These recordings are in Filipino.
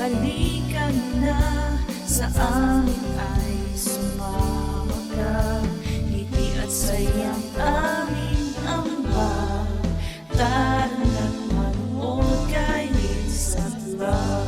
Halikan na sa amin ay sumama ka. Ngiti at sayang aming amba. Tara na't manood kay Isabela.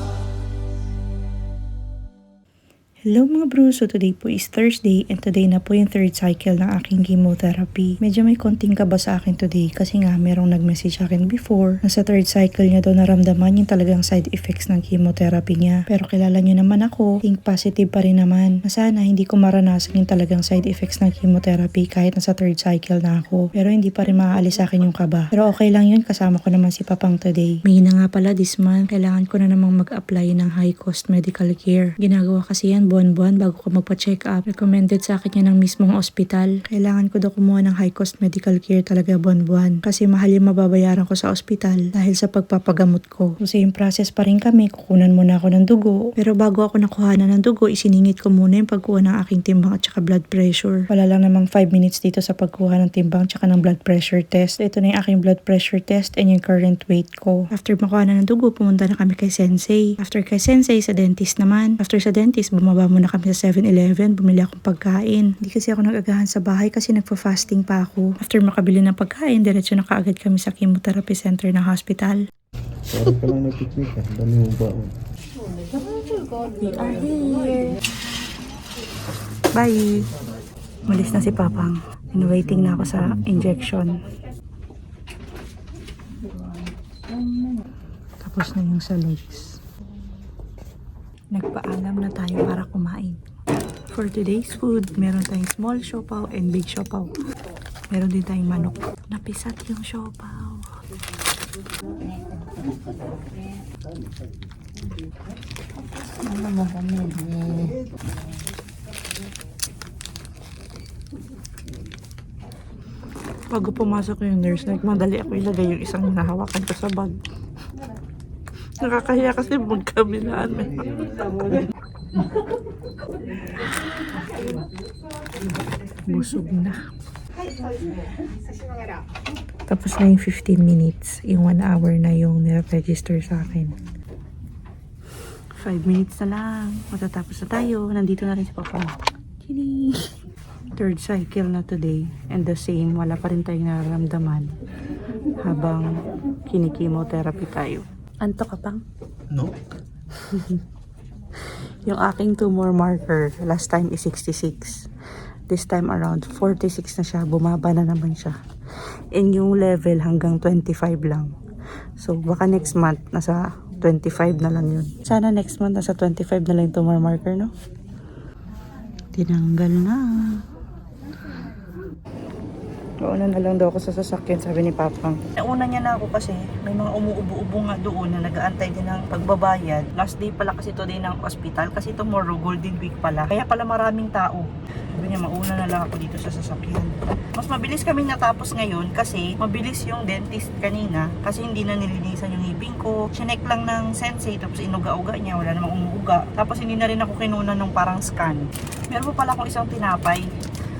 Hello mga bro, so today po is Thursday and today na po yung third cycle ng aking chemotherapy. Medyo may konting kaba sa akin today kasi nga merong nag-message sa akin before na sa third cycle niya daw naramdaman yung talagang side effects ng chemotherapy niya. Pero kilala niyo naman ako, think positive pa rin naman. Na sana hindi ko maranasan yung talagang side effects ng chemotherapy kahit nasa third cycle na ako. Pero hindi pa rin maaalis sa akin yung kaba. Pero okay lang yun, kasama ko naman si Papang today. May na nga pala this month, kailangan ko na namang mag-apply ng high cost medical care. Ginagawa kasi yan buwan-buwan bago ko magpa-check up. Recommended sa akin yan ng mismong ospital. Kailangan ko daw kumuha ng high cost medical care talaga buwan-buwan. Kasi mahal yung mababayaran ko sa ospital dahil sa pagpapagamot ko. So same process pa rin kami. Kukunan muna ako ng dugo. Pero bago ako nakuhanan ng dugo, isiningit ko muna yung pagkuha ng aking timbang at saka blood pressure. Wala lang namang 5 minutes dito sa pagkuha ng timbang at saka ng blood pressure test. Ito na yung aking blood pressure test and yung current weight ko. After makuha na ng dugo, pumunta na kami kay Sensei. After kay Sensei, sa dentist naman. After sa dentist, bumaba muna kami sa 7-Eleven, bumili akong pagkain. Hindi kasi ako nag-agahan sa bahay kasi nagpa-fasting pa ako. After makabili ng pagkain, diretso na kaagad kami sa chemotherapy center ng hospital. Parang ka lang nag-picnic ha. Dami mo ba? We are here. Bye! Malis na si Papang. Waiting na ako sa injection. Tapos na yung sa legs. Nagpaalam na tayo para kumain. For today's food, meron tayong small siopaw and big siopaw. Meron din tayong manok. Napisat yung siopaw. Ano mo kami? Bago pumasok yung nurse, nagmadali ako ilagay yung isang hinahawakan ko sa bag. Nakakahiya kasi magkabilaan. Busog na. Tapos na yung 15 minutes. Yung 1 hour na yung nire-register sa akin. 5 minutes na lang. Matatapos na tayo. Nandito na rin si Papa. Kini. Third cycle na today. And the same, wala pa rin tayong nararamdaman habang kinikimotherapy tayo. Antok ka pang? No? Yung aking tumor marker, last time is 66. This time around, 46 na siya. Bumaba na naman siya. And yung level hanggang 25 lang. So, baka next month, nasa 25 na lang yun. Sana next month, nasa 25 na lang yung tumor marker, no? Tinanggal na. Nauna na lang daw ako sa sasakyan, sabi ni Papang. Nauna niya na ako kasi may mga umuubo-ubo nga doon na nag-aantay din ng pagbabayad. Last day pala kasi today ng hospital kasi tomorrow Golden Week pala. Kaya pala maraming tao. Sabi niya, mauna na lang ako dito sa sasakyan. Mas mabilis kami natapos ngayon kasi mabilis yung dentist kanina kasi hindi na nilinisan yung ngipin ko. Chinek lang ng sensei tapos inuga-uga niya, wala namang umuuga. Tapos hindi na rin ako kinuna ng parang scan. Meron pa pala akong isang tinapay.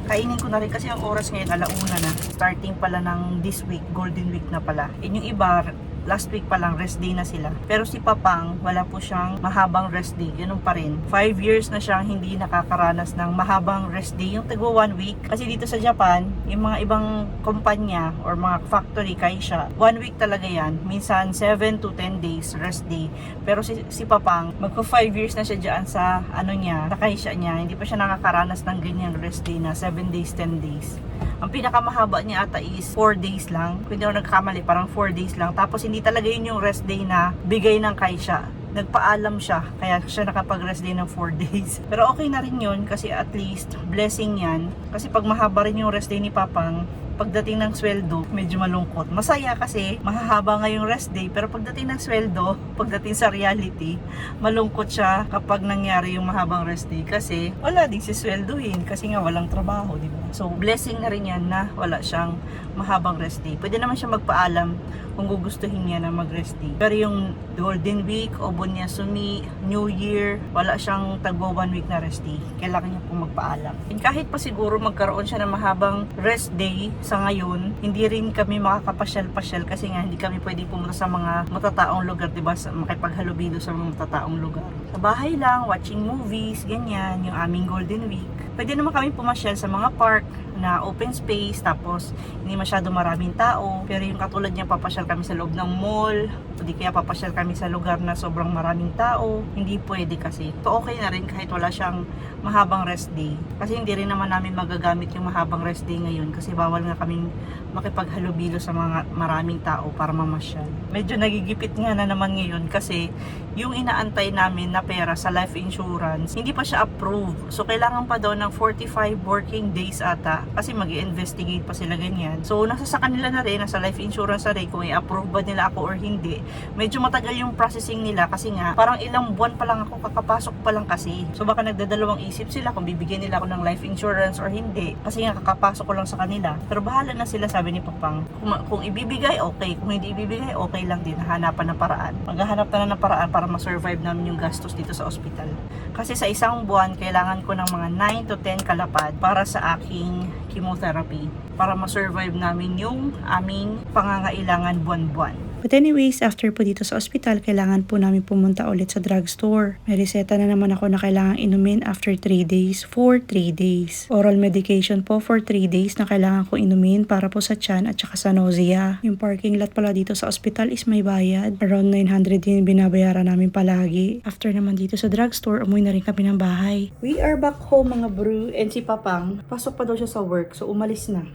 Kainin ko na rin kasi ang oras ngayon alauna na. Starting pala ng this week, Golden Week na pala. And yung iba, last week pa lang, rest day na sila. Pero si Papang, wala po siyang mahabang rest day. Ganun pa rin. 5 years na siyang hindi nakakaranas ng mahabang rest day. Yung tagwa 1 week. Kasi dito sa Japan, yung mga ibang kumpanya or mga factory, kaisha, 1 week talaga yan. Minsan, 7 to 10 days rest day. Pero si Papang, magko 5 years na siya dyan sa ano niya, sa kaisha niya. Hindi pa siya nakakaranas ng ganyang rest day na 7 days, 10 days. Ang pinakamahaba niya ata is 4 days lang. Kung hindi ako nagkamali, parang 4 days lang. Tapos hindi talaga yun yung rest day na bigay ng kaisha. Nagpaalam siya, kaya siya nakapag-rest day ng 4 days. Pero okay na rin yun kasi at least blessing yan. Kasi pag mahaba rin yung rest day ni Papang, pagdating ng sweldo, medyo malungkot. Masaya kasi mahahaba nga yung rest day, pero pagdating ng sweldo, pagdating sa reality, malungkot siya kapag nangyari yung mahabang rest day kasi wala din si sweldohin kasi nga walang trabaho, di ba? So, blessing na rin yan na wala siyang mahabang rest day. Pwede naman siya magpaalam kung gugustuhin niya na mag-rest day. Pero yung Golden Week o Bunyasumi, New Year, wala siyang tagwa 1 week na rest day. Kailangan niya pong magpaalam. And kahit pa siguro magkaroon siya ng mahabang rest day sa ngayon, hindi rin kami makakapasyal-pasyal kasi nga hindi kami pwede pumunta sa mga matataong lugar, diba? Makipaghalubilo sa mga matataong lugar. Sa bahay lang, watching movies, ganyan, yung aming Golden Week. Pwede naman kami pumasyal sa mga park na open space, tapos hindi masyado maraming tao, pero yung katulad niya papasyal kami sa loob ng mall, o di kaya papasyal kami sa lugar na sobrang maraming tao, hindi pwede kasi. So okay na rin kahit wala siyang mahabang rest day, kasi hindi rin naman namin magagamit yung mahabang rest day ngayon kasi bawal nga kaming makipaghalubilo sa mga maraming tao para mamasyal. Medyo nagigipit nga na naman ngayon kasi yung inaantay namin na pera sa life insurance, hindi pa siya approved. So kailangan pa daw ng 45 working days ata kasi mag-i-investigate pa sila ganyan. So nasa sa kanila na rin, nasa life insurance na rin kung i-approve ba nila ako or hindi. Medyo matagal yung processing nila kasi nga parang ilang buwan pa lang ako, kakapasok pa lang kasi. So baka nagdadalawang isip sila kung bibigyan nila ako ng life insurance or hindi kasi nga kakapasok ko lang sa kanila. Pero bahala na sila, sabi ni Papang. Kung ibibigay, okay. Kung hindi ibibigay, okay lang din. Hanapan ng paraan. Maghahanap na ng paraan para ma-survive namin yung gastos dito sa ospital. Kasi sa isang buwan, kailangan ko ng mga 9 to 10 kalapad para sa aking chemotherapy. Para ma-survive namin yung aming pangangailangan buwan-buwan. But anyways, after po dito sa ospital, kailangan po namin pumunta ulit sa drugstore. May reseta na naman ako na kailangan inumin after 3 days for 3 days. Oral medication po for 3 days na kailangan ko inumin para po sa tiyan at saka sa nausea. Yung parking lot pala dito sa ospital is may bayad. Around 900 din binabayaran namin palagi. After naman dito sa drugstore, umuwi na rin kami ng bahay. We are back home mga bro. And si Papang, pasok pa daw siya sa work. So umalis na.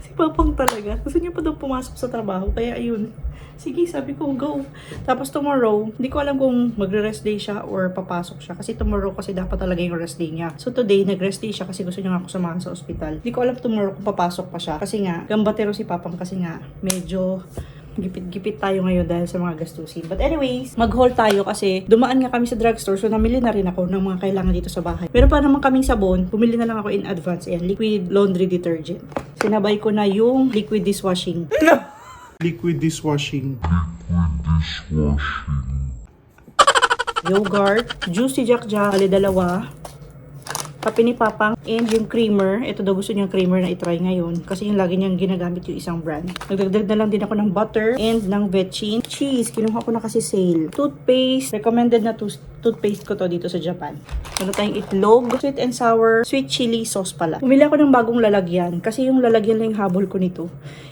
Si Papang talaga. Gusto niya pa daw pumasok sa trabaho. Kaya ayun. Sige, sabi ko, go. Tapos tomorrow, hindi ko alam kung magre-rest day siya or papasok siya. Kasi tomorrow kasi dapat talaga yung rest day niya. So today, nag-rest day siya kasi gusto niya nga ako samahan sa ospital. Hindi ko alam tomorrow kung papasok pa siya. Kasi nga, gambatero si Papang kasi nga, medyo gipit-gipit tayo ngayon dahil sa mga gastusin. But anyways, mag-haul tayo kasi dumaan nga kami sa drugstore so namili na rin ako ng mga kailangan dito sa bahay. Meron pa naman kaming sabon, bumili na lang ako in advance. Ayan, liquid laundry detergent. Sinabay ko na yung liquid dishwashing. Liquid dishwashing. Yogurt, juicy jack-jack, ali dalawa. Kape ni Papang, and yung creamer. Ito daw gusto niyang creamer na itry ngayon. Kasi yung lagi niyang ginagamit yung isang brand. Nagdagdag na lang din ako ng butter and ng vetchin. Cheese, kinuha ko na kasi sale. Toothpaste, recommended na toothpaste ko to dito sa Japan. Ano tayong itlog, sweet and sour, sweet chili sauce pala. Bumili ako ng bagong lalagyan. Kasi yung lalagyan lang yung habol ko nito.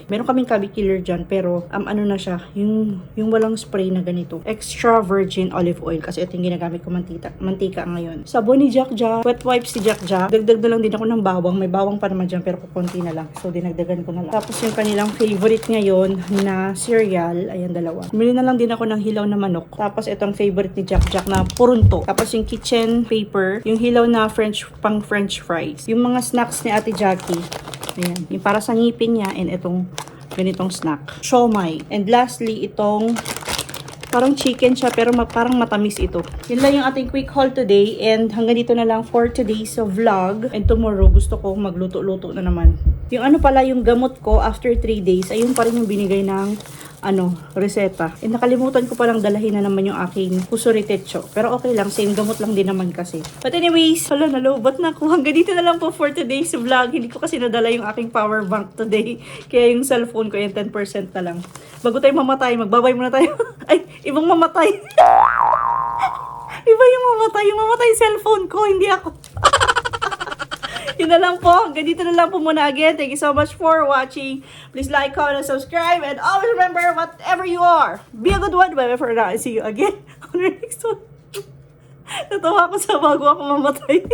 Meron kaming cabbie killer dyan, pero ano na siya, yung walang spray na ganito. Extra virgin olive oil, kasi ito yung ginagamit ko mantika ngayon. Sabon ni Jack Jack, wet wipes si Jack Jack. Dagdag na lang din ako ng bawang. May bawang pa naman dyan, pero kukunti na lang. So, dinagdagan ko na lang. Tapos yung kanilang favorite ngayon na cereal, ayan, dalawa. Bumili na lang din ako ng hilaw na manok. Tapos itong favorite ni Jack Jack na purunto. Tapos yung kitchen paper, yung hilaw na pang French fries. Yung mga snacks ni Ate Jackie. Ayan, yung para sa ngipin niya, and itong ganitong snack. Siomai. And lastly, itong parang chicken siya, pero parang matamis ito. Yun lang yung ating quick haul today, and hanggang dito na lang for today's vlog. And tomorrow, gusto ko magluto-luto na naman. Yung ano pala, yung gamot ko after 3 days, ayun pa rin yung binigay ng reseta. And nakalimutan ko palang dalahin na naman yung aking kusuritetso. Pero okay lang, same gamot lang din naman kasi. But anyways, hala, nalobat na ako. Hanggang dito na lang po for today's vlog. Hindi ko kasi nadala yung aking power bank today. Kaya yung cellphone ko, yung 10% na lang. Bago tayo mamatay, magbabay muna tayo. Ay, ibang mamatay. Iba yung mamatay. Yung mamatay cellphone ko, hindi ako. Yun na lang po. Hanggang dito na lang po muna again. Thank you so much for watching. Please like, comment, and subscribe. And always remember, whatever you are, be a good one. Bye-bye for now. See you again on the next one. Natawa ko sa bago ako mamatay.